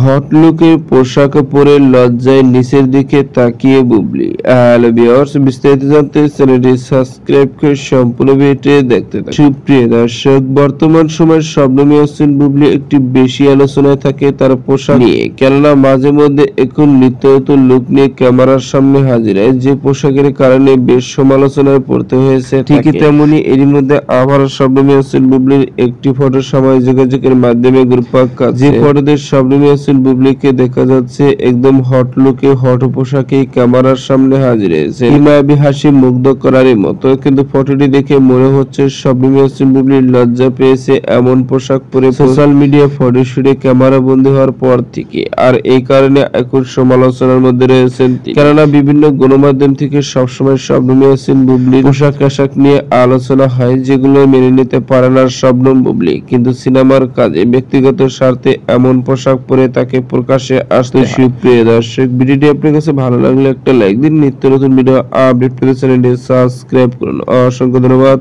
Hot লুকে পোশাক পরে লজ্জায় নিচের দিকে তাকিয়ে বুবলি। হ্যালো ভিউয়ার্স, বিস্তারিত জানতে চ্যানেলটি সাবস্ক্রাইব করে সম্পূর্ণ ভিডিওটি দেখতে থাকুন। সুপ্রিয় দর্শক, বর্তমান সময়ে শবনম ইয়াসমিন বুবলি একটি বেশি আলোচনায় থাকে তার পোশাক নিয়ে, কেননা মাঝে মধ্যে এখন নিত্য নতুন লুক নিয়ে ক্যামেরার সামনে হাজির হয়, যে পোশাকের কারণে বেশ সমালোচনায় পড়তে হয়েছে। ঠিকই তেমনি এরই মধ্যে আবার শবনম ইয়াসমিন বুবলির একটি ফটো সামাজিক যোগাযোগের মাধ্যমে ঘুরপাক খাচ্ছে। যে ফটোতে শবনম ইয়াসমিন বুবলিকে দেখা যাচ্ছে একদম হট লুকে, হট পোশাকে ক্যামেরার সামনে হাজির হয়েছে, মায়াবী হাসি মুগ্ধ করার মতো। কিন্তু ফটোটি দেখে মনে হচ্ছে শবনম ইয়াসমিন বুবলি লজ্জা পেয়েছে এমন পোশাক পরে সোশ্যাল মিডিয়া ফটোশুটে ক্যামেরা বন্দী হওয়ার পর থেকে, আর এই কারণে এখন সমালোচনার মধ্যে রয়েছেন। কেননা বিভিন্ন গণমাধ্যম থেকে সবসময় শবনম ইয়াসমিন বুবলির পোশাক আশাক নিয়ে আলোচনা হয়, যেগুলো মেনে নিতে পারে না শবনম বুবলি। কিন্তু সিনেমার কাজে ব্যক্তিগত স্বার্থে এমন পোশাক পরে তাকে প্রকাশে আসতে। সুপ্রিয় দর্শক, ভিডিওটি আপনার কাছে ভালো লাগলে একটা লাইক দিন। নিত্য নতুন ভিডিও আপডেট পেতে চ্যানেলটি সাবস্ক্রাইব করুন। অসংখ্য ধন্যবাদ।